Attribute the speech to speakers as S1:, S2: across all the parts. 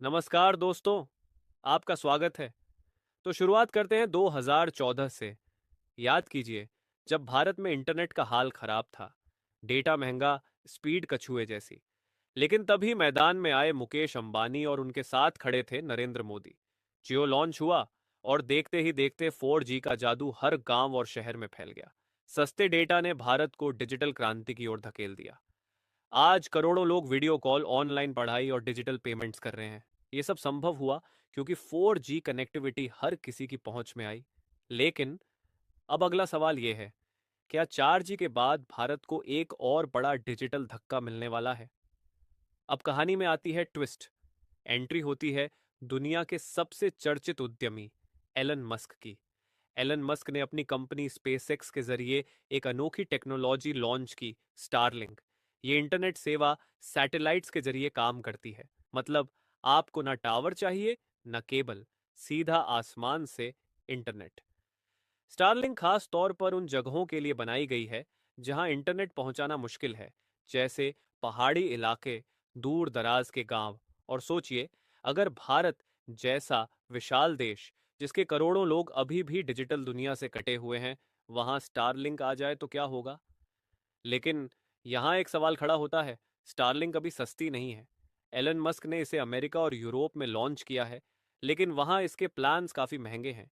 S1: नमस्कार दोस्तों, आपका स्वागत है। तो शुरुआत करते हैं 2014 से। याद कीजिए, जब भारत में इंटरनेट का हाल खराब था, डेटा महंगा, स्पीड कछुए जैसी। लेकिन तभी मैदान में आए मुकेश अंबानी और उनके साथ खड़े थे नरेंद्र मोदी। जियो लॉन्च हुआ और देखते ही देखते 4G का जादू हर गांव और शहर में फैल गया। सस्ते डेटा ने भारत को डिजिटल क्रांति की ओर धकेल दिया। आज करोड़ों लोग वीडियो कॉल, ऑनलाइन पढ़ाई और डिजिटल पेमेंट्स कर रहे हैं। ये सब संभव हुआ क्योंकि 4G कनेक्टिविटी हर किसी की पहुंच में आई। लेकिन अब अगला सवाल ये है, क्या 4G के बाद भारत को एक और बड़ा डिजिटल धक्का मिलने वाला है? अब कहानी में आती है ट्विस्ट। एंट्री होती है दुनिया के सबसे चर्चित उद्यमी एलन मस्क की। एलन मस्क ने अपनी कंपनी स्पेसएक्स के जरिए एक अनोखी टेक्नोलॉजी लॉन्च की, स्टारलिंक। ये इंटरनेट सेवा सैटेलाइट्स के जरिए काम करती है। मतलब आपको ना टावर चाहिए, ना केबल, सीधा आसमान से इंटरनेट। स्टारलिंक खास तौर पर उन जगहों के लिए बनाई गई है जहां इंटरनेट पहुंचाना मुश्किल है, जैसे पहाड़ी इलाके, दूर दराज के गांव। और सोचिए, अगर भारत जैसा विशाल देश, जिसके करोड़ों लोग अभी भी डिजिटल दुनिया से कटे हुए हैं, वहां स्टारलिंक आ जाए तो क्या होगा? लेकिन यहाँ एक सवाल खड़ा होता है। स्टारलिंक अभी सस्ती नहीं है। एलन मस्क ने इसे अमेरिका और यूरोप में लॉन्च किया है, लेकिन वहां इसके प्लान्स काफी महंगे हैं।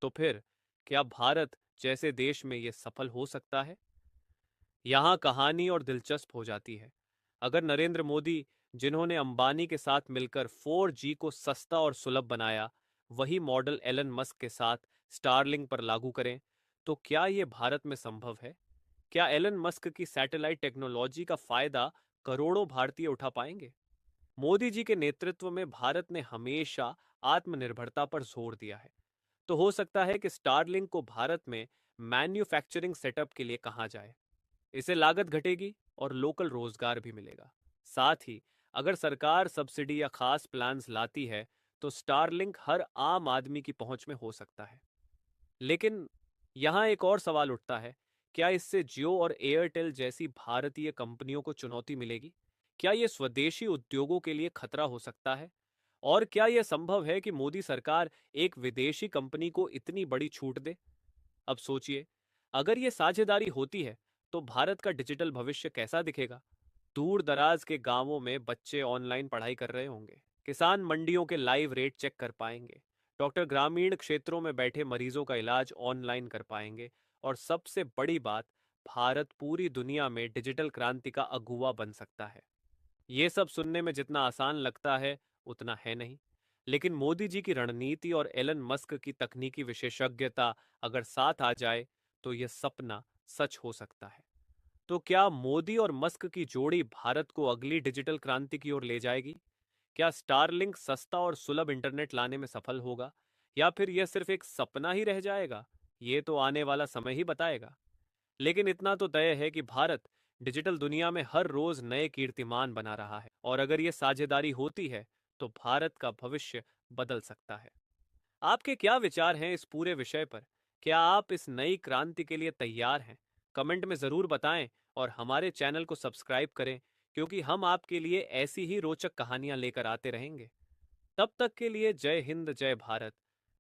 S1: तो फिर क्या भारत जैसे देश में ये सफल हो सकता है? यहाँ कहानी और दिलचस्प हो जाती है। अगर नरेंद्र मोदी, जिन्होंने अंबानी के साथ मिलकर 4G को सस्ता और सुलभ बनाया, वही मॉडल एलन मस्क के साथ स्टारलिंक पर लागू करें, तो क्या ये भारत में संभव है? क्या एलन मस्क की सैटेलाइट टेक्नोलॉजी का फायदा करोड़ों भारतीय उठा पाएंगे? मोदी जी के नेतृत्व में भारत ने हमेशा आत्मनिर्भरता पर जोर दिया है। तो हो सकता है कि स्टारलिंक को भारत में मैन्युफैक्चरिंग सेटअप के लिए कहा जाए। इससे लागत घटेगी और लोकल रोजगार भी मिलेगा। साथ ही अगर सरकार सब्सिडी या खास प्लान्स लाती है, तो स्टारलिंक हर आम आदमी की पहुंच में हो सकता है। लेकिन यहाँ एक और सवाल उठता है, क्या इससे जियो और एयरटेल जैसी भारतीय कंपनियों को चुनौती मिलेगी? क्या ये स्वदेशी उद्योगों के लिए खतरा हो सकता है? और क्या यह संभव है कि मोदी सरकार एक विदेशी कंपनी को इतनी बड़ी छूट दे? अब सोचिए, अगर ये साझेदारी होती है, तो भारत का डिजिटल भविष्य कैसा दिखेगा? दूर दराज के गांवों में बच्चे ऑनलाइन पढ़ाई कर रहे होंगे, किसान मंडियों के लाइव रेट चेक कर पाएंगे, डॉक्टर ग्रामीण क्षेत्रों में बैठे मरीजों का इलाज ऑनलाइन कर पाएंगे, और सबसे बड़ी बात, भारत पूरी दुनिया में डिजिटल क्रांति का अगुवा बन सकता है। ये सब सुनने में जितना आसान लगता है, उतना है नहीं। लेकिन मोदी जी की रणनीति और एलन मस्क की तकनीकी विशेषज्ञता अगर साथ आ जाए, तो यह सपना सच हो सकता है। तो क्या मोदी और मस्क की जोड़ी भारत को अगली डिजिटल क्रांति की ओर ले जाएगी? क्या स्टारलिंक सस्ता और सुलभ इंटरनेट लाने में सफल होगा, या फिर यह सिर्फ एक सपना ही रह जाएगा? ये तो आने वाला समय ही बताएगा। लेकिन इतना तो तय है कि भारत डिजिटल दुनिया में हर रोज नए कीर्तिमान बना रहा है, और अगर ये साझेदारी होती है, तो भारत का भविष्य बदल सकता है। आपके क्या विचार हैं इस पूरे विषय पर? क्या आप इस नई क्रांति के लिए तैयार हैं? कमेंट में ज़रूर बताएं और हमारे चैनल को सब्सक्राइब करें, क्योंकि हम आपके लिए ऐसी ही रोचक कहानियां लेकर आते रहेंगे। तब तक के लिए जय हिंद, जय भारत।